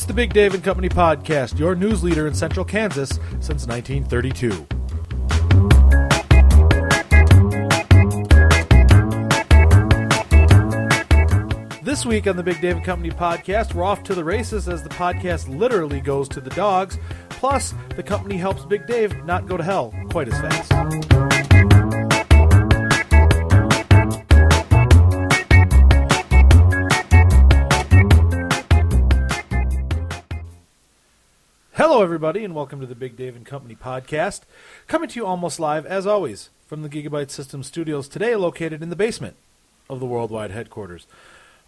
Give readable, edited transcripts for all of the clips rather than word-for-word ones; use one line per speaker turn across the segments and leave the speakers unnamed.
It's the Big Dave and Company Podcast, your news leader in Central Kansas since 1932. This week on the Big Dave and Company Podcast, we're off to the races as the podcast literally goes to the dogs. Plus, the company helps Big Dave not go to hell quite as fast. Hello, everybody, and welcome to the Big Dave and Company Podcast, coming to you almost live, as always, from the Gigabyte Systems studios, today located in the basement of the worldwide headquarters.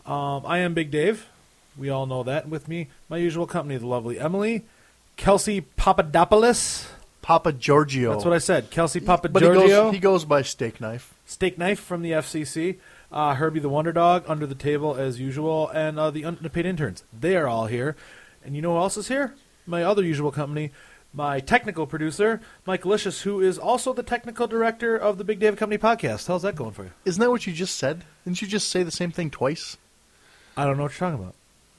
I am Big Dave. We all know that. And with me, my usual company, the lovely Emily, Kelsey Papadopoulos.
Papa Giorgio.
That's what I said. Kelsey Papagiorgio.
But he goes by Steak Knife.
Steak Knife from the FCC. Herbie the Wonder Dog, under the table as usual, and the unpaid interns. They are all here. And you know who else is here? My other usual company, my technical producer, Mike Licious, who is also the technical director of the Big Dave Company Podcast. How's that going for you?
Isn't that what you just said? Didn't you just say the same thing twice?
I don't know what you're talking about.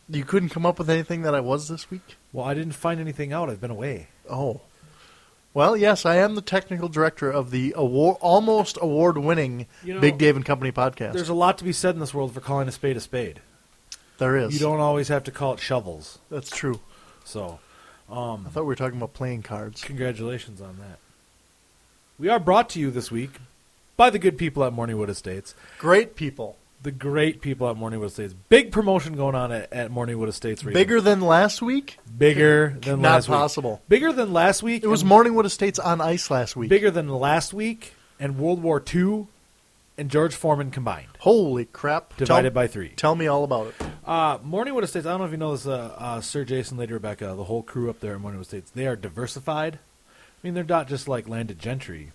You couldn't come up with anything that I was this week?
Well, I didn't find anything out. I've been away.
Oh. Well, yes, I am the technical director of the almost award-winning Big Dave and Company Podcast.
There's a lot to be said in this world for calling a spade a spade.
There is.
You don't always have to call it shovels.
That's true.
So,
I thought we were talking about playing cards.
Congratulations on that. We are brought to you this week by the good people at Morningwood Estates.
Great people.
The great people at Morningwood Estates. Big promotion going on at Morningwood Estates.
Bigger than last week?
Bigger than last week.
Not possible.
Bigger than last week.
It was Morningwood Estates on ice last week.
Bigger than last week and World War II and George Foreman combined.
Holy crap.
Divided by 3.
Tell me all about it.
Morningwood Estates, I don't know if you know this, Sir Jason, Lady Rebecca, the whole crew up there at Morningwood Estates, they are diversified. I mean, they're not just like landed gentry.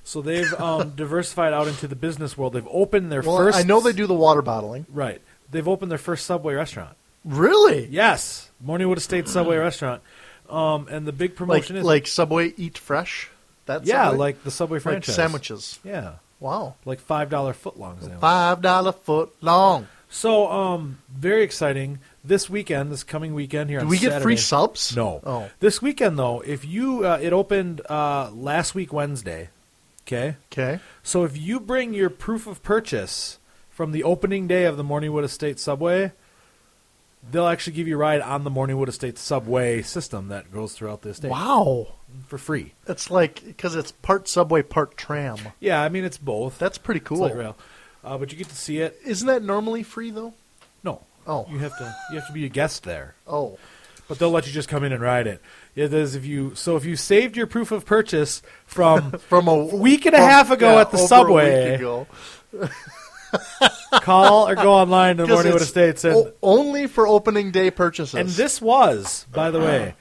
So they've diversified out into the business world. They've opened their first...
I know they do the water bottling.
Right. They've opened their first Subway restaurant.
Really?
Yes. Morningwood Estates Subway restaurant. And the big promotion is...
Like Subway Eat Fresh? That
yeah,
Subway?
Like the Subway franchise.
Like sandwiches.
Yeah.
Wow.
Like $5 footlong sandwiches.
$5 foot long.
So, very exciting. This weekend, this coming weekend here on Saturday.
Do we get free subs?
No.
Oh.
This weekend, though, if you... it opened last week Wednesday. Okay?
Okay.
So if you bring your proof of purchase from the opening day of the Morningwood Estates Subway, they'll actually give you a ride on the Morningwood Estates Subway system that goes throughout the estate.
Wow.
For free.
It's like, because it's part Subway, part tram.
Yeah, I mean, it's both.
That's pretty cool.
It's light rail. But you get to see it.
Isn't that normally free, though?
No.
Oh.
You have to be a guest there.
Oh.
But they'll let you just come in and ride it. It is if you saved your proof of purchase from
a
week and a half ago at the Subway, call or go online to Morningwood Estates. And
only for opening day purchases.
And this was, by the way,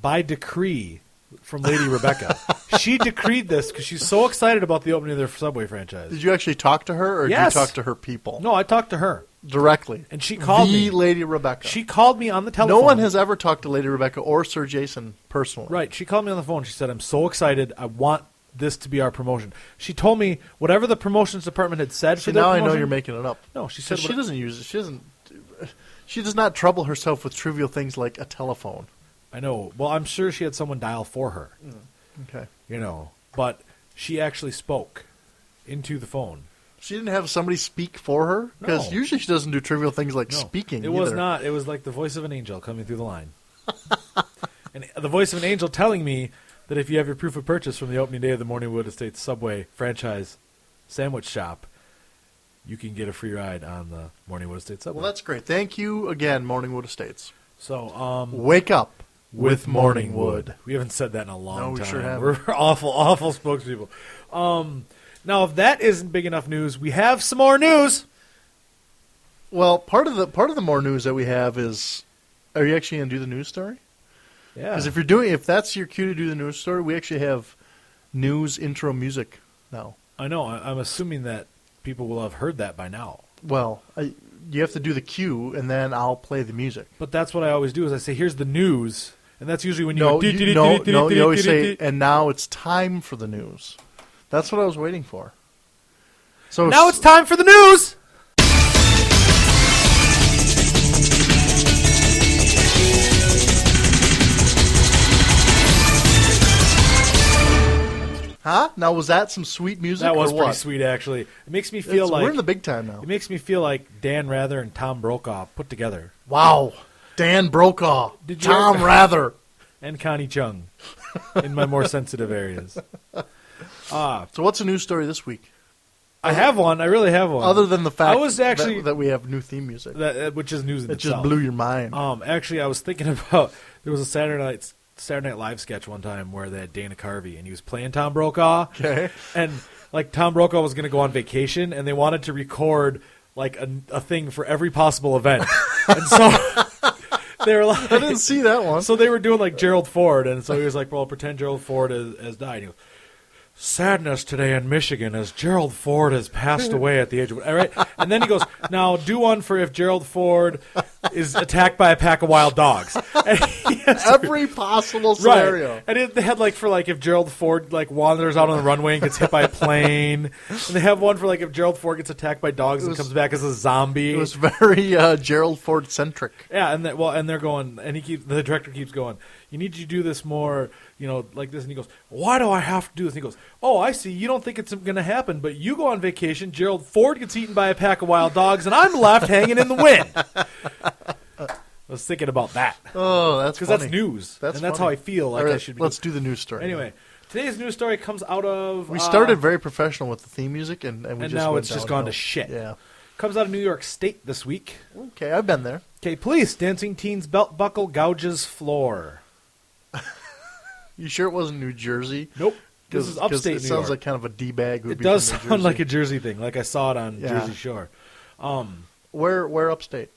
by decree from Lady Rebecca. She decreed this because she's so excited about the opening of their Subway franchise.
Did you actually talk to her, or
yes.
did you talk to her people?
No, I talked to her.
Directly.
And she called me.
Lady Rebecca.
She called me on the telephone.
No one has ever talked to Lady Rebecca or Sir Jason personally.
Right. She called me on the phone. She said, I'm so excited. I want this to be our promotion. She told me whatever the promotions department had said for their
now
promotion.
I know you're making it up.
No, she said
she doesn't use it. She does not trouble herself with trivial things like a telephone.
I know. Well, I'm sure she had someone dial for her.
Okay.
But she actually spoke into the phone.
She didn't have somebody speak for her? Because usually she doesn't do trivial things like speaking.
It was not. It was like the voice of an angel coming through the line. And the voice of an angel telling me that if you have your proof of purchase from the opening day of the Morningwood Estates Subway franchise sandwich shop, you can get a free ride on the Morningwood Estates Subway.
Well, that's great. Thank you again, Morningwood Estates.
So,
wake up with Morningwood.
We haven't said that in a long time.
No, we sure haven't.
We're awful spokespeople. Now, if that isn't big enough news, we have some more news.
Well, part of the more news that we have is, are you actually going to do the news story?
Yeah.
Because if that's your cue to do the news story, we actually have news intro music now.
I know. I'm assuming that people will have heard that by now.
Well, you have to do the cue, and then I'll play the music.
But that's what I always do. Is I say, "Here's the news," and that's usually when you
no, you always say, "And now it's time for the news." That's what I was waiting for. So
now it's time for the news.
Huh? Now, was that some sweet music
That was
or
pretty
what?
sweet, actually. It makes me feel like
we're in the big time now.
it makes me feel like Dan Rather and Tom Brokaw put together,
Wow. Dan Brokaw.
Did you
Tom
ever-
Rather.
and Connie Chung in my more sensitive areas.
So what's the news story this week?
I have one. I really have one.
Other than the fact
I was actually
that we have new theme music.
that which is news in
It
itself.
just blew your mind.
Actually, I was thinking about there was a Saturday Night Live sketch one time where they had Dana Carvey and he was playing Tom Brokaw.
Okay.
And like Tom Brokaw was going to go on vacation and they wanted to record like a thing for every possible event. And so they were like,
I didn't see that one.
so they were doing like Gerald Ford, and so he was like, well, pretend Gerald Ford has died. He goes, sadness today in Michigan as Gerald Ford has passed away at the age of... All right? And then he goes, now do one for if Gerald Ford is attacked by a pack of wild dogs. And he has to-
Every possible scenario.
Right. And they had like for like if Gerald Ford like wanders out on the runway and gets hit by a plane. And they have one for like if Gerald Ford gets attacked by dogs and comes back as a zombie.
It was very Gerald Ford centric.
Yeah, and they're going, and the director keeps going, you need to do this more, like this. And he goes, why do I have to do this? And he goes, oh, I see. You don't think it's going to happen, but you go on vacation, Gerald Ford gets eaten by a pack of wild dogs, and I'm left hanging in the wind. I was thinking about that.
Oh, that's
Because
funny.
that's news.
That's
and that's
funny.
how I feel like
All right,
I should be.
let's do the news story.
Anyway, today's news story comes out of...
We started very professional with the theme music, and we
and
just
now
went
it's just
downhill.
gone to shit.
Yeah.
Comes out of New York State this week.
Okay, I've been there.
Okay, police. Dancing teens belt buckle gouges floor.
You sure it wasn't New Jersey?
Nope. This is
'Cause
upstate
it
New
sounds
York.
like kind of a D-bag. Who'd
It
be
does
from New
sound like
Jersey.
a Jersey thing, like I saw it on
Yeah.
Jersey Shore.
Where upstate?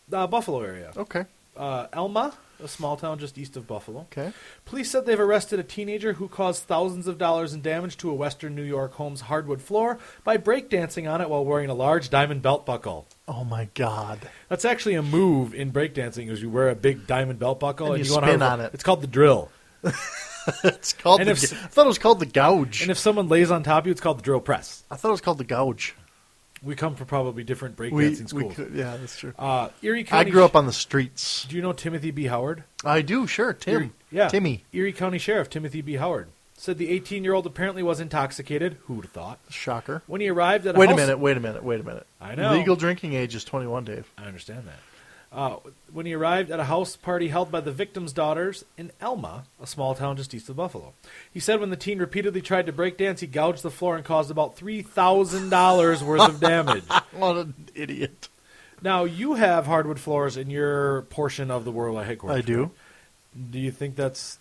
Buffalo area.
Okay.
Elma, a small town just east of Buffalo.
Okay.
Police said they've arrested a teenager who caused thousands of dollars in damage to a western New York home's hardwood floor by breakdancing on it while wearing a large diamond belt buckle.
Oh my God.
That's actually a move in breakdancing, is you wear a big diamond belt buckle
And you
go
spin
hardwood.
on it.
It's called the drill.
It's called.
And
I
if-
thought it was called the gouge.
And if someone lays on top of you, it's called the drill press.
I thought it was called the gouge.
We come from probably different breakdancing schools.
Yeah, that's true.
Erie
I
County.
grew up on the streets.
Do you know Timothy B. Howard?
I do, sure. Tim.
Yeah.
Timmy.
Erie County Sheriff Timothy B. Howard said the 18-year-old apparently was intoxicated. Who'd have thought?
Shocker.
When he arrived at a
Wait a
house...
minute.
I know.
Legal drinking age is 21, Dave.
I understand that. When he arrived at a house party held by the victim's daughters in Elma, a small town just east of Buffalo. He said when the teen repeatedly tried to break dance, he gouged the floor and caused about $3,000 worth of damage.
What an idiot.
Now, you have hardwood floors in your portion of the Worldwide headquarters.
I do.
Do you think that's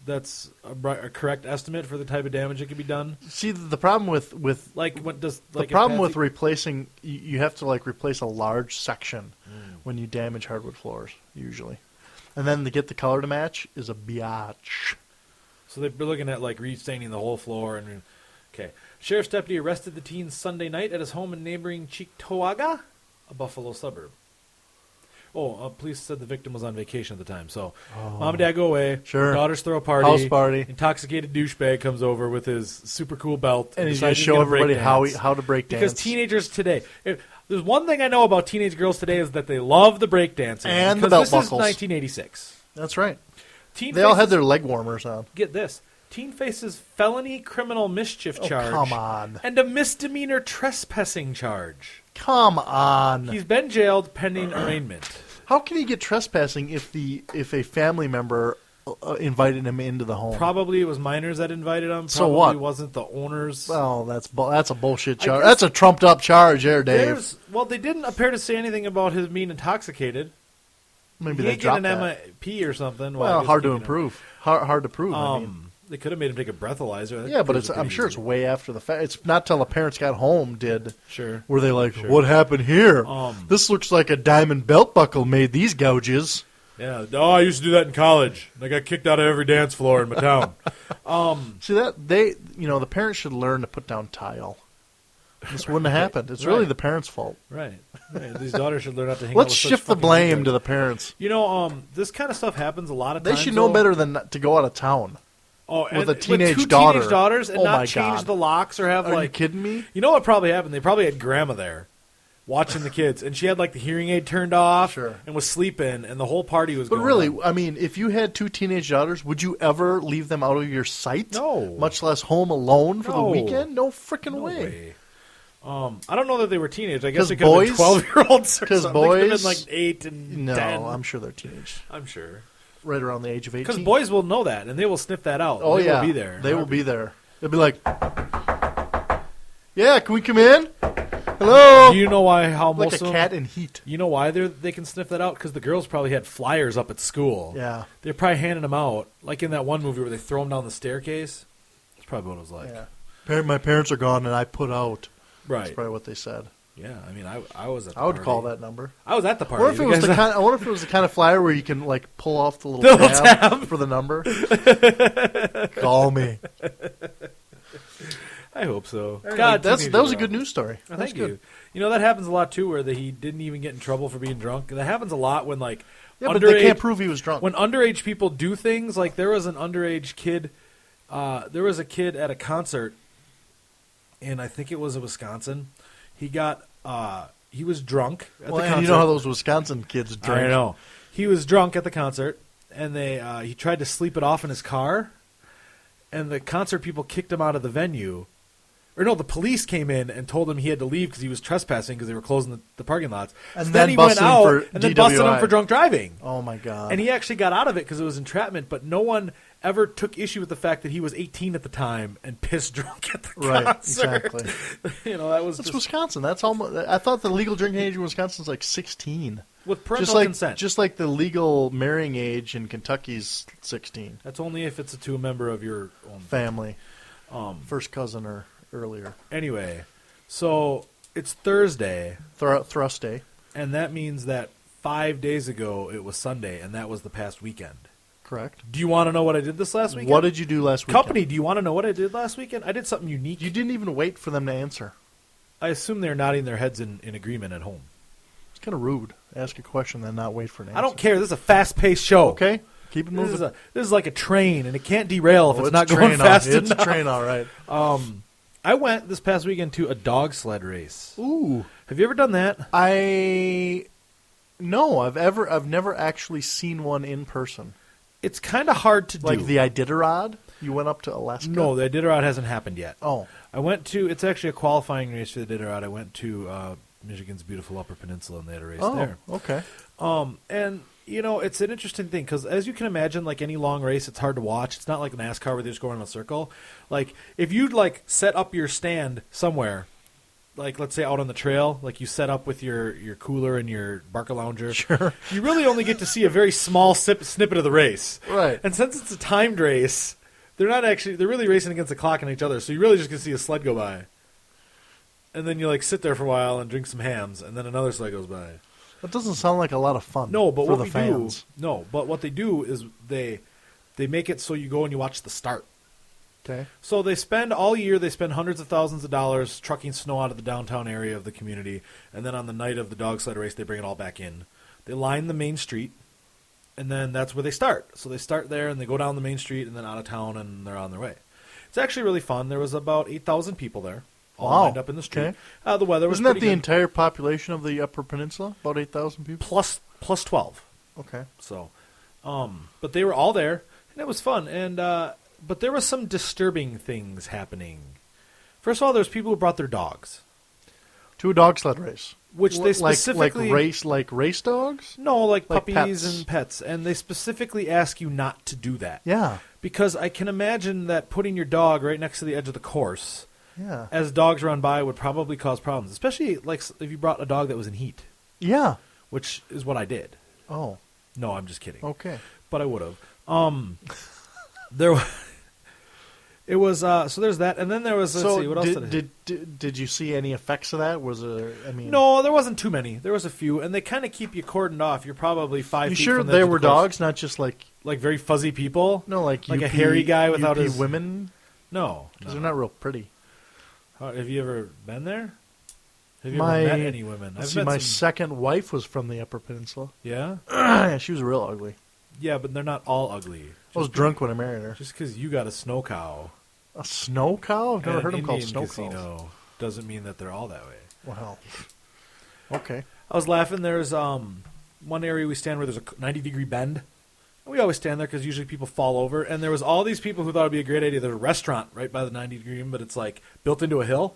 a correct estimate for the type of damage that could be done?
See, the problem with
Like, what does
the
like
problem
if
with
Patsy-
replacing, you have to like replace a large section when you damage hardwood floors usually, and then to get the color to match is a biatch.
So they're looking at like restaining the whole floor. And okay, sheriff's deputy arrested the teen Sunday night at his home in neighboring Cheektowaga, a Buffalo suburb. Police said the victim was on vacation at the time. So, mom and dad go away.
Sure.
Daughters throw a party.
House party.
Intoxicated douchebag comes over with his super cool belt.
And he's going
decides
to show
gonna
everybody
break
how to break dance.
Because teenagers today, there's one thing I know about teenage girls today is that they love the breakdancing.
And the
because
belt
this
buckles.
is 1986.
That's right.
Teen
They all had
faces-
their leg warmers on.
Get this. Teen faces felony criminal mischief charge.
Come on.
And a misdemeanor trespassing charge.
Come on.
He's been jailed pending arraignment.
How can he get trespassing if a family member invited him into the home?
Probably it was minors that invited him.
So
Probably
what?
wasn't the owners.
Well, that's a bullshit
I
charge.
guess-
That's a trumped up charge there, Dave.
They didn't appear to say anything about his being intoxicated.
Maybe
he
they
did get
dropped
an
that.
MIP or something.
Well,
I guess
hard to
keeping him-
improve. Hard to prove. I mean.
They could have made him take a breathalyzer. That
Yeah, but
proves
I'm
pretty
sure it's
easy.
way after the fact. It's not till the parents got home
Sure.
were they like,
Sure.
what happened here?
This
This looks like a diamond belt buckle made these gouges.
Yeah. Oh, I used to do that in college. I got kicked out of every dance floor in my town.
See that the parents should learn to put down tile. This wouldn't have happened. It's really
Right.
the parents' fault.
Right. These daughters should learn not to hang
Let's
out with such
shift the
fucking
blame
weirdos.
to the parents.
This kind of stuff happens a lot of
They
times.
should know
though.
better than not to go out of town.
Oh,
with
and
a teenage
two
daughter.
teenage daughters and
Oh
not
my
change
God.
the locks or have
Are you
like.
kidding me?
You know what probably happened? They probably had grandma there. watching the kids, and she had like the hearing aid turned off
Sure.
and was sleeping, and the whole party was
But
going
really,
on.
I mean, if you had 2 teenage daughters, would you ever leave them out of your sight?
No.
Much less home alone for the
No.
weekend? No freaking
No
way.
way. I don't know that they were teenage. I guess
'Cause
they could have been
boys-
12-year-olds or
'cause
something. They could have
boys-
been like 8 and
No,
10.
I'm sure they're teenage.
I'm sure.
Right around the age of 18.
Because boys will know that, and they will sniff that out.
Oh,
They
yeah.
will be there.
They will be there. They'll be like, yeah, can we come in? Hello?
Do you know why? How
like
most
a
of
cat
them,
in heat.
you know why they can sniff that out? Because the girls probably had flyers up at school.
Yeah.
They're probably handing them out, like in that one movie where they throw them down the staircase. That's probably what it was like.
Yeah. My parents are gone and I put out.
Right.
That's probably what they said.
Yeah. I mean, I was at the
I would
party.
call that number.
I was at the
I
party.
wonder, if it was
You
the
guys-
kind, I wonder if it was the kind of flyer where you can like pull off the
The
little
little
tab,
tab.
for the number. Call me.
I hope so.
God,
God,
that was a
teenagers
good
are-
news story.
Oh,
That's
thank
good.
you. You know, that happens a lot, too, where he didn't even get in trouble for being drunk. That happens a lot when, like,
Yeah, but they
underage-
can't prove he was drunk.
when underage people do things. Like, there was an underage kid. There was a kid at a concert, and I think it was in Wisconsin. He got, he was drunk at
well,
the
and
concert.
you know how those Wisconsin kids drink.
I know. He was drunk at the concert, and he tried to sleep it off in his car, and the concert people kicked him out of the venue. Or no, the police came in and told him he had to leave because he was trespassing because they were closing the parking lots.
And
So
then
he went
busted him
out
for
and then busted him
DWI.
for drunk driving.
Oh my god!
And he actually got out of it because it was entrapment, but no one ever took issue with the fact that he was 18 at the time and pissed drunk at the
Right,
concert.
exactly.
You know, that was
That's
just
Wisconsin. That's almost. I thought the legal drinking age in Wisconsin is like 16.
with parental
Just like
consent.
just like the legal marrying age in Kentucky's 16.
That's only if it's to a member of your own
Family,
Um,
first cousin or earlier.
Anyway, so it's Thursday,
Thrust day.
and that means that 5 days ago it was Sunday, and that was the past weekend.
Correct.
Do you want to know what I did this last weekend?
What did you do last weekend?
Company, do you want to know what I did last weekend? I did something unique.
You didn't even wait for them to answer.
I assume they're nodding their heads in agreement at home.
It's kind of rude. Ask a question then not wait for an answer.
I don't care. This is a fast-paced show.
Okay, keep it moving.
This is like a train, and it can't derail if
Oh,
it's not
a
going
train,
fast
It's
enough.
a train, all right.
I went this past weekend to a dog sled race.
Ooh,
Have you ever done that?
No, I've never actually seen one in person.
It's kind of hard to
Like
do.
the Iditarod? You went up to Alaska?
No, the Iditarod hasn't happened yet.
Oh,
I went to. It's actually a qualifying race for the Iditarod. I went to Michigan's beautiful Upper Peninsula, and they had a race there.
okay.
And you know, it's an interesting thing because, as you can imagine, like any long race, it's hard to watch. It's not like NASCAR where they just go around in a circle. Like if you'd like set up your stand somewhere, like let's say out on the trail, like you set up with your cooler and your Barca Lounger,
Sure.
you really only get to see a very small snippet of the race.
Right.
And since it's a timed race, they're really racing against the clock and each other. So you really just can see a sled go by. And then you like sit there for a while and drink some hams, and then another sled goes by.
That doesn't sound like a lot of fun.
No, but
for
what
the
we
fans.
do, no, but what they do is they make it so you go and you watch the start.
Okay.
So they spend all year, they spend hundreds of thousands of dollars trucking snow out of the downtown area of the community, and then on the night of the dog sled race, they bring it all back in. They line the main street, and then that's where they start. So they start there, and they go down the main street, and then out of town, and they're on their way. It's actually really fun. There was about 8,000 people there, all
Wow.
lined up in the street.
Okay.
The weather was
Isn't that
pretty
the
good.
entire population of the Upper Peninsula? About 8,000 people?
plus 12.
Okay.
So, but they were all there, and it was fun. And but there was some disturbing things happening. First of all, there's people who brought their dogs,
To a dog sled race.
which they specifically
like race dogs?
no, like
like
puppies
pets.
and pets, and they specifically ask you not to do that.
Yeah.
Because I can imagine that putting your dog right next to the edge of the course
Yeah.
as dogs run by would probably cause problems, especially like if you brought a dog that was in heat,
Yeah.
which is what I did.
Oh.
No, I'm just kidding.
Okay.
But I would have. There, it was so. There's that, and then there was. Let's see, what else did I
did you see any effects of that? Was there? I mean,
No, there wasn't too many. There was a few, and they kind of keep you cordoned off. You're probably 5
You
feet
sure
from the
there
edge of
were
the course.
dogs, not just like
Like very fuzzy people.
no, like
Like a
UP
hairy guy without
UP
his
women?
No,
Because they're not real pretty.
Have you ever been there? Have you
My
ever met any women?
let's see,
met
my
some-
second wife was from the Upper Peninsula.
Yeah,
Yeah, she was real ugly.
yeah, but they're not all ugly.
I was drunk when I married her.
Just because you got a snow cow,
A snow cow? I've never
and
heard
an
them called
Indian
snow
casino
cows.
doesn't mean that they're all that way.
Wow. Okay.
I was laughing. There's one area we stand where there's a 90-degree bend. And we always stand there because usually people fall over. And there was all these people who thought it would be a great idea. There's a restaurant right by the 90-degree, but it's like built into a hill.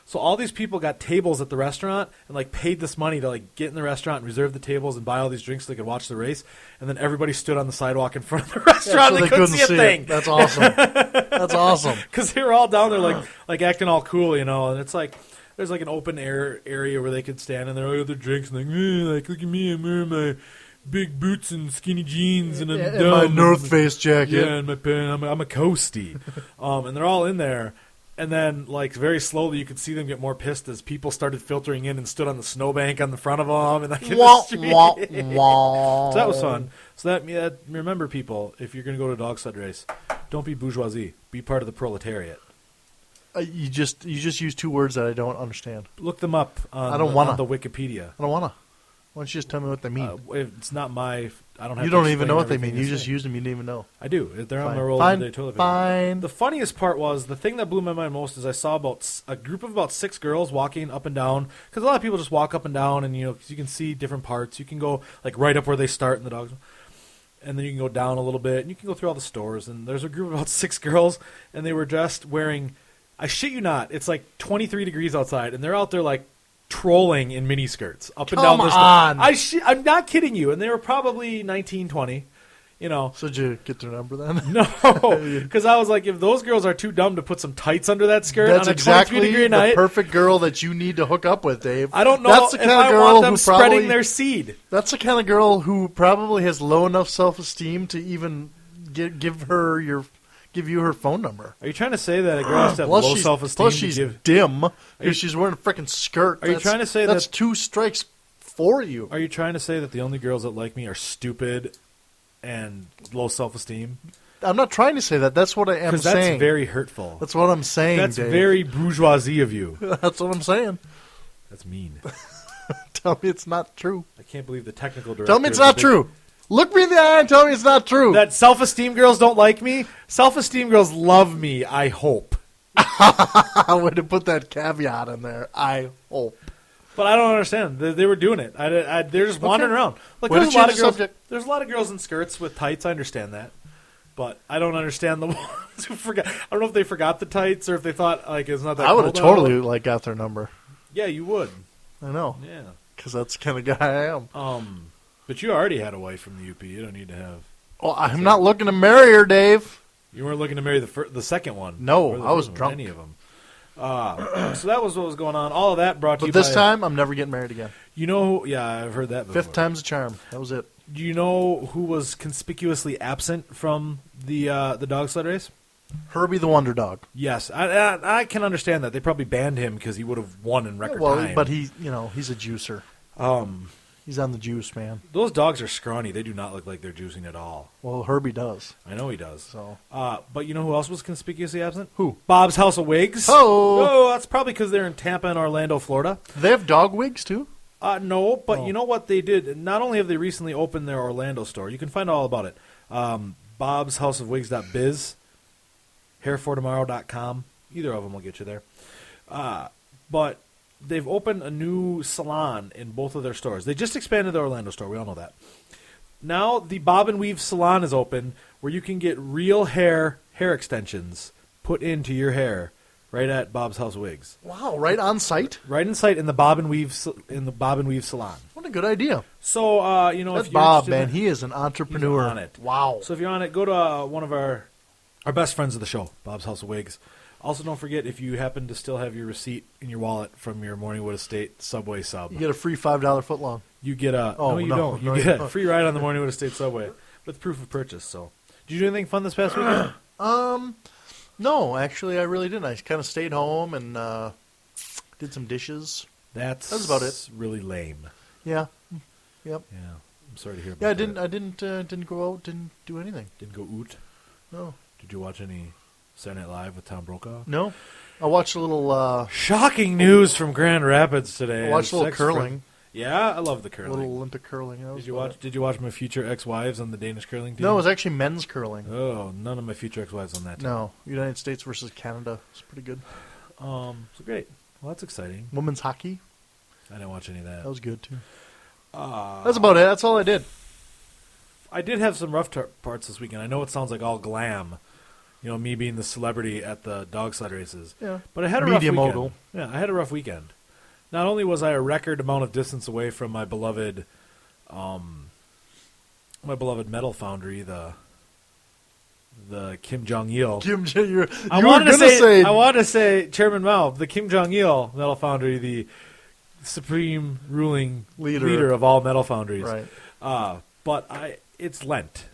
So all these people got tables at the restaurant and like paid this money to like get in the restaurant and reserve the tables and buy all these drinks so they could watch the race. And then everybody stood on the sidewalk in front of the restaurant.
so
They couldn't see a thing.
That's awesome. That's awesome.
Because they were all down there like acting all cool, you know. And it's like there's like an open air area where they could stand and they're all their drinks and like look at me, I'm wearing my big boots and skinny jeans and I'm
And
dumb.
my North Face jacket.
Yeah, and my pen. I'm a coastie. And they're all in there. And then, like, very slowly, you could see them get more pissed as people started filtering in and stood on the snowbank on the front of them. And like, in the street. So that was fun. So remember, people, if you're going to go to a dog sled race, don't be bourgeoisie. Be part of the proletariat.
You just use two words that I don't understand.
Look them up on,
I don't wanna.
on the Wikipedia.
I don't wanna. Why don't you just tell me what they mean?
It's not my... I don't have
You
to
don't even
explain
know what they
everything
mean. You
they
just
say.
used them. You didn't even know.
I do. They're on
Fine.
my roll
Fine.
everyday toilet paper.
Fine.
The funniest part was the thing that blew my mind most is I saw about a group of about 6 girls walking up and down because a lot of people just walk up and down and cause you can see different parts. You can go like right up where they start in the dogs, and then you can go down a little bit and you can go through all the stores. And there's a group of about 6 girls and they were just wearing. I shit you not, it's like 23 degrees outside and they're out there like trolling in miniskirts up and down
Come
the
on.
I'm not kidding you, and they were probably 19, 20.
So did you get their number then?
No, because I was like, if those girls are too dumb to put some tights under that skirt
That's
on a
exactly
23-degree
the
night,
perfect girl that you need to hook up with, Dave.
I don't know
That's the
if
kind of
I
girl
want them
who
spreading
probably,
their seed.
That's the kind of girl who probably has low enough self-esteem to even give you her phone number.
Are you trying to say that a girl has to have
Plus
low
she's-
self-esteem
Plus
to
she's
give?
dim
you-
because she's wearing a freaking skirt.
Are you trying to say
that's
that-
2 strikes for you?
Are you trying to say that the only girls that like me are stupid and low self-esteem?
I'm not trying to say that. That's what I am
Because
saying.
that's very hurtful.
That's what I'm saying,
That's
Dave.
very bourgeoisie of you.
That's what I'm saying.
That's mean.
Tell me it's not true.
I can't believe the technical director.
Tell me it's
of the
not
big-
true. Look me in the eye and tell me it's not true.
That self-esteem girls don't like me. Self-esteem girls love me. I hope.
I would have put that caveat in there. I hope.
But I don't understand. They were doing it. They're just wandering around. Like
Way to
there's a lot of
change the
girls.
subject.
There's a lot of girls in skirts with tights. I understand that, but I don't understand the ones who forgot. I don't know if they forgot the tights or if they thought like it's not that.
I would have
cold out.
totally got their number.
Yeah, you would.
I know.
Yeah.
Because that's the kind of guy I am.
But you already had a wife from the UP. You don't need to have.
Well, I'm not looking to marry her, Dave.
You weren't looking to marry the second one.
No,
Or the
I was
first one,
drunk.
Any of them. So that was what was going on. All of that brought to
But
you
this
by,
time, I'm never getting married again.
Yeah, I've heard that before.
5th time's a charm. That was it.
Do you know who was conspicuously absent from the dog sled race?
Herbie the Wonder Dog.
Yes, I can understand that. They probably banned him because he would have won in record time.
But he's a juicer. He's on the juice, man.
Those dogs are scrawny. They do not look like they're juicing at all.
Well, Herbie does.
I know he does.
So.
But you know who else was conspicuously absent?
Who?
Bob's House of Wigs.
Oh,
that's probably because they're in Tampa and Orlando, Florida.
they have dog wigs too.
No, but
Oh.
you know what they did? Not only have they recently opened their Orlando store, you can find all about it. Bob's House of Wigs.biz, hairfortomorrow.com. Either of them will get you there. But they've opened a new salon in both of their stores. They just expanded the Orlando store. We all know that. Now the Bob and Weave salon is open where you can get real hair extensions put into your hair right at Bob's House of Wigs.
Wow, right on site.
Right in sight in the Bob and Weave salon.
What a good idea.
So,
That's
if you're
Bob,
interested
man.
in-
He is an entrepreneur.
He's on it.
Wow.
So if you're on it, go to one of our best friends of the show, Bob's House of Wigs. Also, don't forget, if you happen to still have your receipt in your wallet from your Morningwood Estate Subway sub,
You get a free $5 footlong.
you get a...
Oh,
no, you
no,
don't. You
no, you
get a
don't.
free ride on the Morningwood Estate Subway with proof of purchase. So, did you do anything fun this past weekend?
No, actually, I really didn't. I kind of stayed home and did some dishes.
That's
about it.
really lame.
Yeah. Yep.
Yeah. I'm sorry to hear about
Yeah, I
that.
didn't go out. Didn't do anything.
Didn't go oot.
No.
Did you watch any Saturday Night Live with Tom Brokaw?
No. I watched a little.
Shocking news from Grand Rapids today.
I watched a little
Sex
curling.
Yeah, I love the curling.
Little Olympic curling. That was
Did you
about
watch? Did you watch my future ex-wives on the Danish curling
it.
team?
No, it was actually men's curling.
Oh, none of my future ex-wives on that team.
No, United States versus Canada. It's pretty good.
So great. Well, that's exciting.
Women's hockey.
I didn't watch any of that.
That was good too. That's about it. That's all I did.
I did have some rough parts this weekend. I know it sounds like all glam, me being the celebrity at the dog sled races.
Yeah.
But I had a
Media
rough weekend.
mogul.
Yeah, I had a rough weekend. Not only was I a record amount of distance away from my beloved metal foundry, the Kim Jong-il. I wanted to say Chairman Mao, the Kim Jong-il metal foundry, the supreme ruling leader of all metal foundries.
Right.
But it's Lent.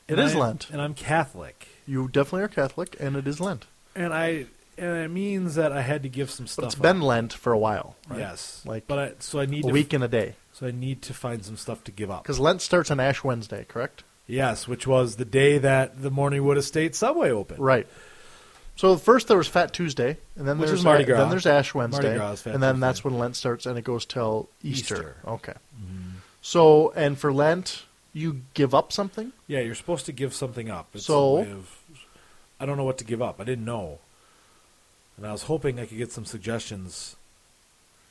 It is Lent.
And I'm Catholic.
You definitely are Catholic, and it is Lent.
And it means that I had to give some stuff.
But it's been Lent for a while, right?
Yes.
Like
so I need
a week and a day.
So I need to find some stuff to give up.
Because Lent starts on Ash Wednesday, correct?
Yes, which was the day that the Morningwood Estate subway opened.
Right. So first there was Fat Tuesday, and then
Which
there's
is Mardi Gras.
Then there's Ash Wednesday,
Mardi Gras is Fat
and then
Tuesday.
that's when Lent starts, and it goes till Easter.
Easter.
Okay. Mm-hmm. So, and for Lent, you give up something?
Yeah, you're supposed to give something up. It's
So-
a way of, I don't know what to give up. I didn't know. And I was hoping I could get some suggestions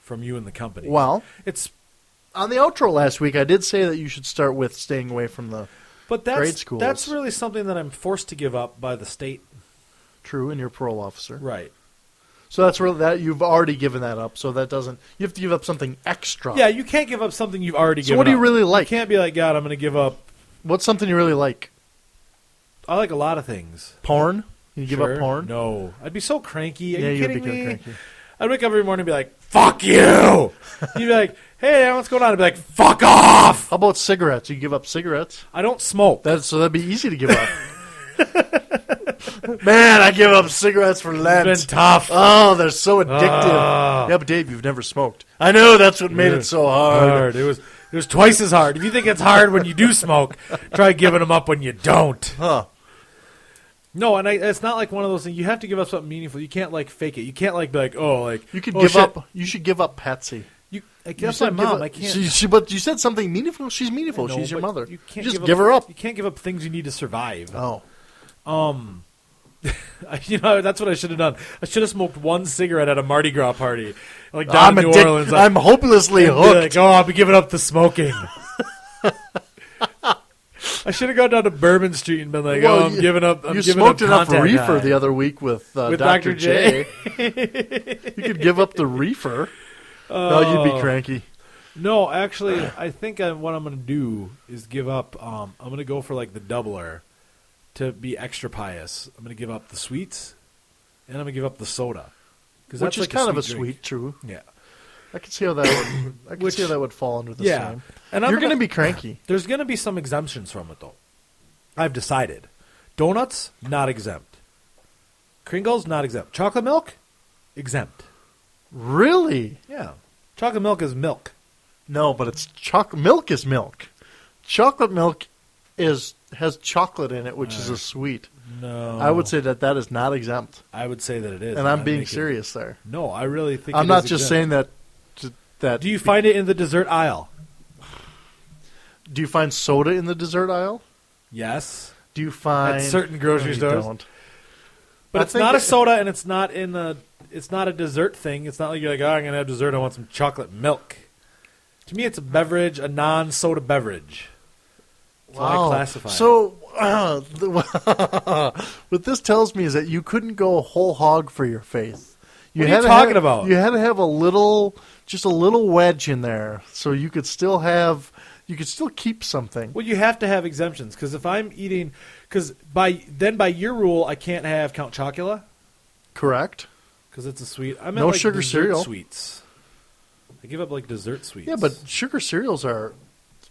from you and the company.
Well,
It's
on the outro last week, I did say that you should start with staying away from the
But
grade
that's
schools.
that's really something that I'm forced to give up by the state.
true and your parole officer.
Right.
So that's really that you've already given that up. So that doesn't. You have to give up something extra.
Yeah, you can't give up something you've already given up.
So what do you really like?
You can't be like, God, I'm going to give up.
What's something you really like?
I like a lot of things.
Porn? You give
Sure.
up porn?
No. I'd be so cranky. Are
Yeah,
you
you'd
kidding
be
me?
cranky.
I'd wake up every morning and be like, fuck you! You'd be like, hey, what's going on? I'd be like, fuck off!
How about cigarettes? You give up cigarettes?
I don't smoke.
So that'd be easy to give up. Man, I give up cigarettes for Lent.
It's been tough.
Oh, they're so addictive. Yeah, but Dave, you've never smoked. I know, that's what made it so hard.
It was twice as hard. If you think it's hard when you do smoke, try giving them up when you don't.
Huh.
No, and it's not like one of those things. You have to give up something meaningful. You can't like fake it. You can't like be like, oh, like
You could
oh,
give
shit.
up. You should give up Patsy.
I
You
guess
said
my
give
mom.
up-
I can't.
But you said something meaningful. She's meaningful.
I know,
She's your
but
mother.
You can't
just
give
give her up.
You can't give up things you need to survive.
Oh.
That's what I should have done. I should have smoked one cigarette at a Mardi Gras party, like down in New Orleans.
I'm hopelessly
and be
hooked.
like, oh, I'll be giving up the smoking. I should have gone down to Bourbon Street and been like,
Well,
I'm giving up. I'm
you
giving
smoked
up
enough
contact
reefer
high.
the other week with
Dr. J.
You could give up the reefer. No, you'd be cranky.
No, actually, I think what I'm going to do is give up. I'm going to go for like the doubler to be extra pious. I'm going to give up the sweets, and I'm going to give up the soda.
Which is
like
kind of a
drink.
sweet, true.
Yeah.
I could see how that would. I could see how that would fall under the
Yeah.
same.
And
You're going to be cranky.
There's going to be some exemptions from it, though. I've decided. Donuts, not exempt. Kringles, not exempt. Chocolate milk, exempt.
Really?
Yeah. Chocolate milk is milk.
No, but it's chocolate. Milk is milk. Chocolate milk has chocolate in it, which is a sweet.
No.
I would say that is not exempt,
I would say that it is.
and I'm being
making-
serious there.
No, I really think
I'm
it
not
is
just
exempt.
saying that.
Do you find it in the dessert aisle?
Do you find soda in the dessert aisle?
Yes.
Do you find
At certain grocery
No, you
stores.
don't.
But
I
it's
think
not a
that-
soda, and it's not in the. It's not a dessert thing. It's not like you're like, oh, I'm gonna have dessert. I want some chocolate milk. To me, it's a beverage, a non-soda beverage. That's how I classify it.
So, what this tells me is that you couldn't go whole hog for your faith.
What are you talking about?
You had to have just a little wedge in there, so you could still keep something.
Well, you have to have exemptions because if I'm eating, because by your rule, I can't have Count Chocula
Correct?
because it's a sweet. I meant
No
like
sugar
dessert
cereal.
sweets. I give up like dessert sweets.
Yeah, but sugar cereals are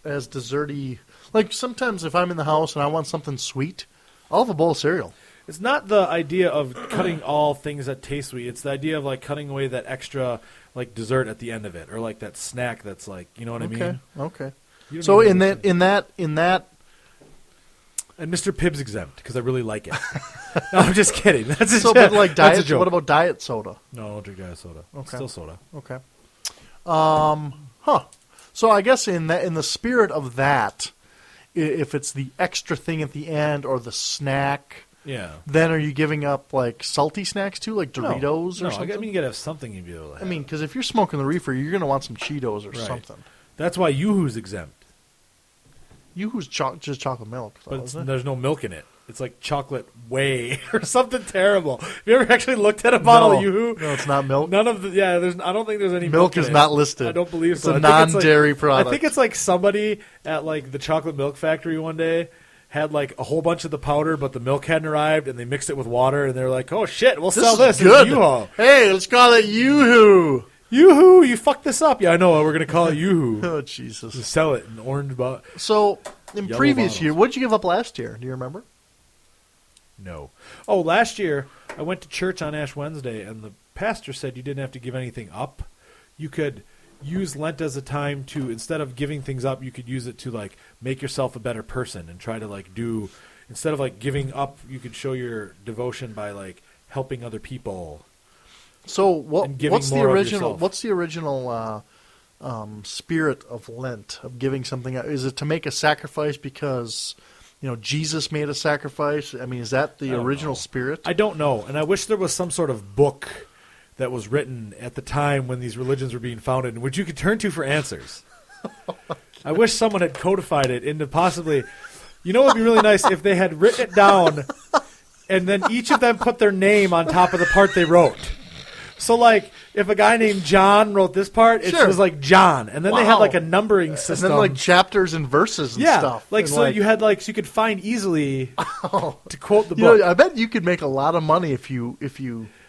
as desserty. Like sometimes if I'm in the house and I want something sweet, I'll have a bowl of cereal.
it's not the idea of cutting all things that taste sweet. It's the idea of like cutting away that extra like dessert at the end of it, or like that snack that's like, you know what I mean?
Okay.
You don't
So
even
in
understand.
that,
And Mr. Pibb's exempt because I really like it. No, I'm just kidding. That's a
so
joke.
but like
That's a
diet.
joke.
What about diet soda?
No, I don't drink diet soda. It's
Okay.
still soda.
Okay. So I guess in the spirit of that, if it's the extra thing at the end or the snack,
Yeah.
then are you giving up like salty snacks too, like Doritos
No,
or something?
I mean, you gotta have something you'd be able to have.
because if you're smoking the reefer, you're going to want some Cheetos or
Right.
something.
That's why Yoo-Hoo's exempt.
Yoo-Hoo's just chocolate milk, though,
But
isn't it?
there's no milk in it. It's like chocolate whey or something terrible. Have you ever actually looked at a bottle of Yoo-Hoo?
No, it's not milk.
None of the I don't think there's any
Milk
in
is
it.
not listed.
I don't believe
It's
so.
a
I think it's
non-dairy
like,
product.
I think it's like somebody at like the chocolate milk factory one day had like a whole bunch of the powder, but the milk hadn't arrived, and they mixed it with water, and they're like, "Oh shit, we'll sell this."
is good.
It's Yoo-Hoo.
Hey, let's call it Yoo-Hoo.
Yoo-Hoo, you fucked this up. Yeah, I know. We're gonna call it Yoo-Hoo.
Oh, Jesus.
Just sell it in orange bottle.
So, in
Yellow
previous
bottles.
year, what did you give up last year? Do you remember?
No. Oh, last year I went to church on Ash Wednesday, and the pastor said you didn't have to give anything up. You could use Lent as a time to, instead of giving things up, you could use it to like make yourself a better person and try to like do, instead of like giving up, you could show your devotion by like helping other people.
So,
And giving
what's the
more of
original?
yourself.
What's the original spirit of Lent, of giving something out? Is it to make a sacrifice because Jesus made a sacrifice? I mean, is that
I
the
don't
original
know.
spirit?
I don't know, and I wish there was some sort of book that was written at the time when these religions were being founded, and which you could turn to for answers. I wish someone had codified it into possibly, it would be really nice if they had written it down, and then each of them put their name on top of the part they wrote. So, like, if a guy named John wrote this part, it
Sure.
was like John, and then they had
Wow.
like a numbering
and
system.
then like chapters and verses and
yeah,
stuff.
like
And,
so you had like so you could find easily to quote the book.
I bet you could make a lot of money if you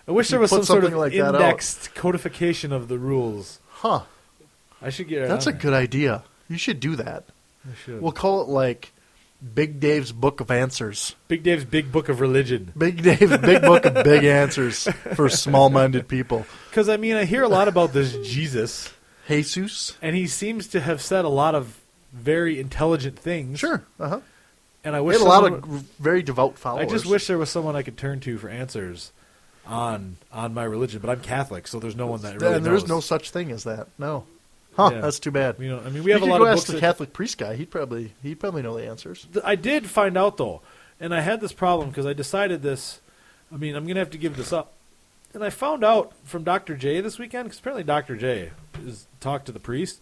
I wish there was
put
some sort of
something like that out.
indexed codification of the rules.
Huh.
I should get it.
That's a
on there.
good idea. You should do that.
I should.
We'll call it like Big Dave's Book of Answers.
Big Dave's Big Book of Religion.
Big Dave's Big Book of Big Answers for small-minded people.
Because, I mean, I hear a lot about this Jesus,
Jesus?
and he seems to have said a lot of very intelligent things.
Sure. Uh-huh.
And I
He
wish
had a lot
someone-
of very devout followers.
I just wish there was someone I could turn to for answers on my religion. But I'm Catholic, so there's no one that really
and there is
knows.
no such thing as that. No. Huh,
Yeah.
that's too bad.
We have
You
a
could
lot
go
of
ask
books
the
that-
Catholic priest guy. He'd probably know the answers.
I did find out, though, and I had this problem because I decided this. I mean, I'm going to have to give this up. And I found out from Dr. J this weekend, because apparently Dr. J is talked to the priest.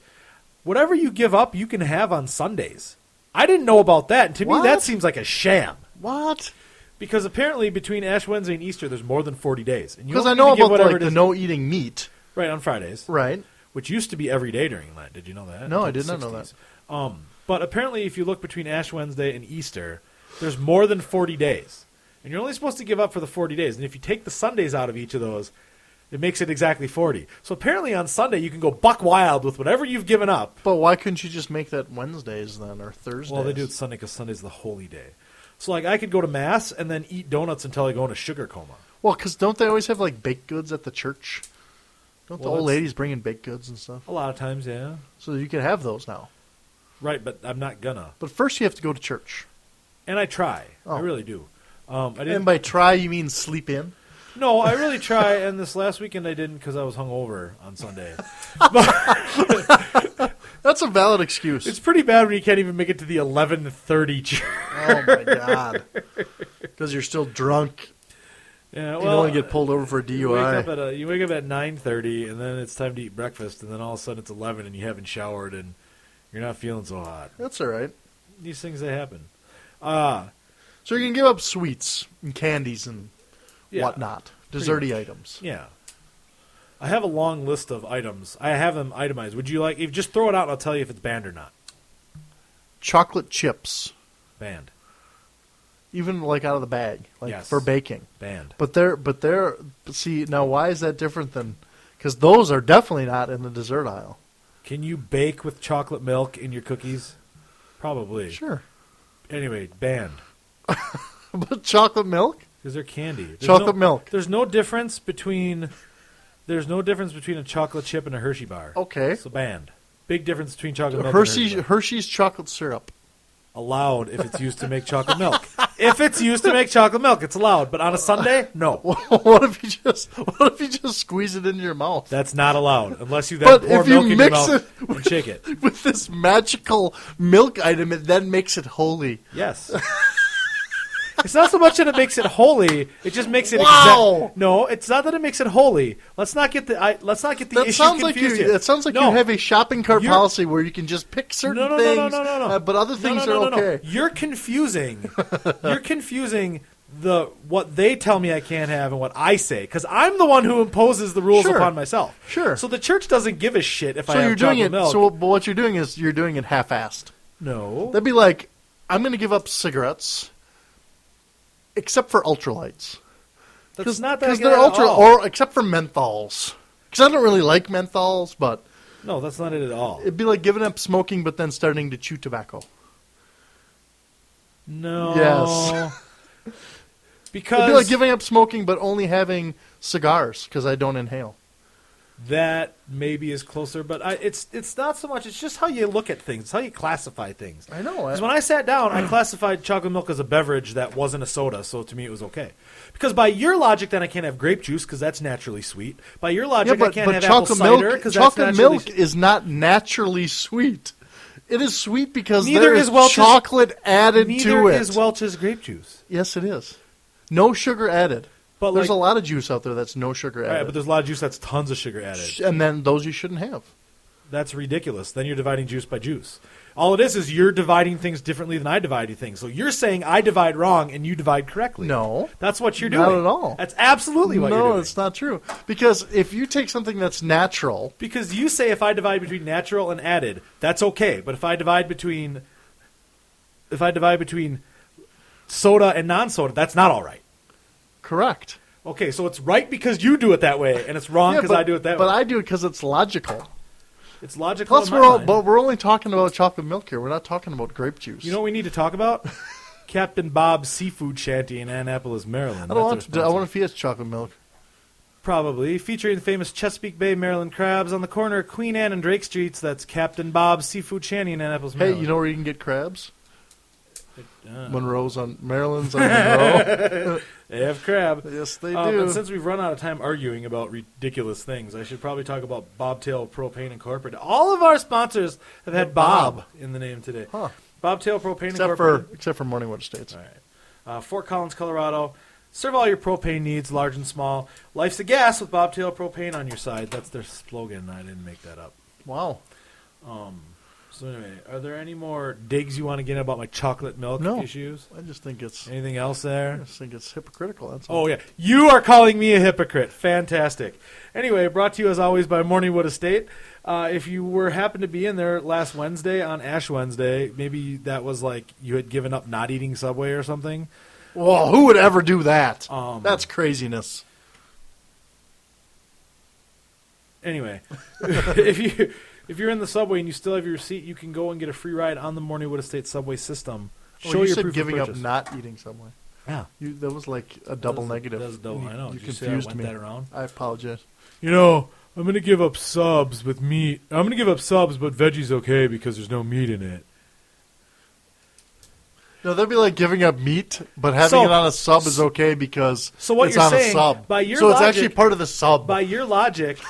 Whatever you give up, you can have on Sundays. I didn't know about that, and to me
What?
that seems like a sham.
What?
Because apparently between Ash Wednesday and Easter, there's more than 40 days. And you
Because
only
I know
need to give
about
whatever
like
it
the
is-
no eating meat.
Right, on Fridays.
Right.
Which used to be every day during Lent. Did you know that?
No, I
Until
did
the
not know
60s. But apparently, if you look between Ash Wednesday and Easter, there's more than 40 days. And you're only supposed to give up for the 40 days. And if you take the Sundays out of each of those, it makes it exactly 40. So apparently on Sunday, you can go buck wild with whatever you've given up.
But why couldn't you just make that Wednesdays then, or Thursdays?
Well, they do it Sunday because Sunday's the holy day. So, like, I could go to Mass and then eat donuts until I go into sugar coma.
Well, because don't they always have like baked goods at the church? Don't the
Well,
old
that's-
ladies bring in baked goods and stuff?
A lot of times, yeah.
So you can have those now.
Right, but I'm not gonna.
But first you have to go to church.
And I try.
Oh.
I really do. I didn't.
And by try, you mean sleep in?
No, I really try, and this last weekend I didn't because I was hungover on Sunday.
That's a valid excuse.
It's pretty bad when you can't even make it to the 11:30 church.
Oh, my God. Because you're still drunk.
Yeah,
You don't want to get pulled over for a
you wake
DUI.
up you wake up at 9:30, and then it's time to eat breakfast, and then all of a sudden it's 11, and you haven't showered, and you're not feeling so hot.
That's all right.
These things they happen.
So you can give up sweets and candies and
Yeah,
whatnot.
pretty
Desserty
much.
items.
Yeah. I have a long list of items. I have them itemized. Would you like? If just throw it out, and I'll tell you if it's banned or not.
Chocolate chips.
Banned.
Even like out of the bag. Like
Yes.
for baking.
Banned.
But see, now why is that different than, because those are definitely not in the dessert aisle.
Can you bake with chocolate milk in your cookies? Probably.
Sure.
Anyway, banned.
But chocolate milk?
Because they're candy. There's
Chocolate milk.
There's no difference between a chocolate chip and a Hershey bar.
Okay.
So banned. Big difference between chocolate milk
Hershey's
and Hershey bar.
Hershey's chocolate syrup.
Allowed if it's used to make chocolate milk. If it's used to make chocolate milk, it's allowed. But on a Sunday, no.
What if you just squeeze it into your mouth?
That's not allowed unless you then
But
pour
if you
milk in your
mix
mouth
it
and shake it.
With this magical milk item, it then makes it holy.
Yes. It's not so much that it makes it holy. It just makes it.
Wow.
No, it's not that it makes it holy. Let's not get the
That
issue
sounds like
confused
you.
here.
That sounds like
No.
you have a shopping cart
You're-
policy where you can just pick certain things, but other things are okay.
You're confusing. You're confusing what they tell me I can't have and what I say, because I'm the one who imposes the rules
Sure.
upon myself.
Sure.
So the church doesn't give a shit if I
So
have
you're doing
chocolate
it.
milk.
But what you're doing is you're doing it half-assed.
No.
That'd be like, I'm going to give up cigarettes, except for ultralights.
That's not that
Because
good
they're
at
ultra,
all.
or except for menthols. Because I don't really like menthols, but
No, that's not it at all.
it'd be like giving up smoking, but then starting to chew tobacco.
No.
Yes.
Because
It'd be like giving up smoking, but only having cigars because I don't inhale.
that maybe is closer, but it's not so much. It's just how you look at things. It's how you classify things.
I know.
Because when I sat down, I classified chocolate milk as a beverage that wasn't a soda, so to me it was okay. Because by your logic, then I can't have grape juice because that's naturally sweet. By your logic, I can't have apple cider because that's
chocolate
naturally
milk is not naturally sweet. It is sweet because
Neither
there
is
is
Welch's-
chocolate added
Neither
to it.
is Welch's grape juice.
Yes, it is. No sugar added.
But
There's
like,
a lot of juice out there that's no sugar
right,
added.
but there's a lot of juice that's tons of sugar added.
And then those you shouldn't have.
That's ridiculous. Then you're dividing juice by juice. All it is you're dividing things differently than I divide things. So you're saying I divide wrong and you divide correctly.
No.
That's what you're doing.
Not at all.
That's absolutely what you're
No,
doing.
it's not true. Because if you take something that's natural,
Because you say if I divide between natural and added, that's okay. But if I divide between soda and non-soda, that's not all right.
correct.
Okay, so it's right because you do it that way, and it's wrong because I do it that
But
way.
I do it because it's logical.
It's logical.
Plus,
in my mind.
but we're only talking about chocolate milk here. We're not talking about grape juice.
You know what we need to talk about? Captain Bob's Seafood Shanty in Annapolis, Maryland.
I don't want
That's
to.
our
I
sponsor.
want to feed us chocolate milk.
Probably. Featuring the famous Chesapeake Bay, Maryland crabs on the corner of Queen Anne and Drake Streets. That's Captain Bob's Seafood Shanty in Annapolis,
Hey,
Maryland.
you know where you can get crabs?
Maryland's
Maryland's on Monroe.
They have crab.
Yes, they
And
do.
since we've run out of time arguing about ridiculous things, I should probably talk about Bobtail Propane Incorporated. All of our sponsors have had Bob in the name today.
Huh.
Bobtail Propane
Except
Incorporated.
for Morningwood Estates.
All right. Fort Collins, Colorado. Serve all your propane needs, large and small. Life's a gas with Bobtail Propane on your side. That's their slogan. I didn't make that up.
Wow.
So anyway, are there any more digs you want to get about my chocolate milk
No.
issues?
I just think it's
Anything else there?
I just think it's hypocritical. That's all.
Oh, yeah. You are calling me a hypocrite. Fantastic. Anyway, brought to you as always by Morningwood Estate. If you happened to be in there last Wednesday on Ash Wednesday, maybe that was like you had given up not eating Subway or something.
Well, who would ever do that?
That's
craziness.
Anyway, if you're in the subway and you still have your receipt, you can go and get a free ride on the Morningwood Estate subway system.
Show you
your
said
proof
giving
of
up
purchase.
not eating Subway.
Yeah.
That was like a double negative.
That's double. I know.
You
Did you see
confused
I went
me.
that around?
I apologize.
You know, I'm going to give up subs with meat. I'm going to give up subs, but veggie's okay because there's no meat in it.
No, that'd be like giving up meat, but having
So-
it on a sub is okay because
So what
it's
you're
on
saying,
a sub.
by your
so it's
logic-
actually part of the sub.
By your logic,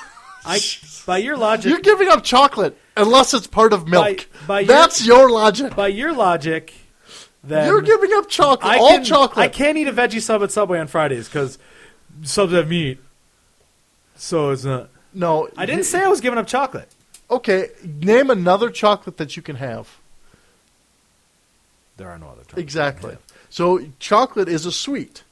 by your logic,
You're giving up chocolate unless it's part of milk.
by your-
That's your logic.
by your logic, then
You're giving up chocolate.
I
all
can,
chocolate.
I can't eat a veggie sub at Subway on Fridays because subs have meat. So it's not.
No,
I didn't say I was giving up chocolate.
Okay, name another chocolate that you can have.
There are no other chocolates.
Exactly. So chocolate is a sweet,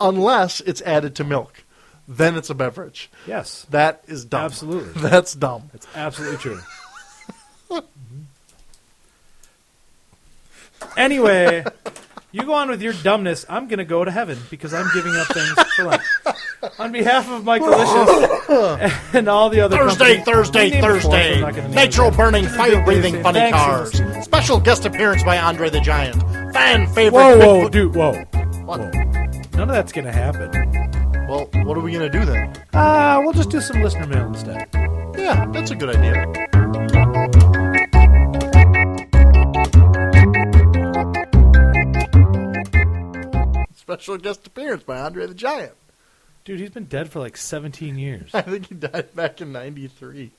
unless it's added to milk. Then it's a beverage.
Yes,
That is dumb.
absolutely.
That's dumb.
That's absolutely true. Anyway, you go on with your dumbness. I'm going to go to heaven because I'm giving up things for Lent. On behalf of Mike Delicious and all the other
Thursday,
companies- we named it before, so I'm not gonna name it
Natural
again.
burning, fire breathing funny
Thanks for
cars.
listening.
Special guest appearance by Andre the Giant. Fan favorite.
Whoa,
Bigfoot-
dude, whoa.
What?
Whoa. None of that's going to happen.
Well, what are we going to do then?
We'll just do some listener mail instead.
Yeah, that's a good idea. Special guest appearance by Andre the Giant.
Dude, he's been dead for like 17 years.
I think he died back in '93.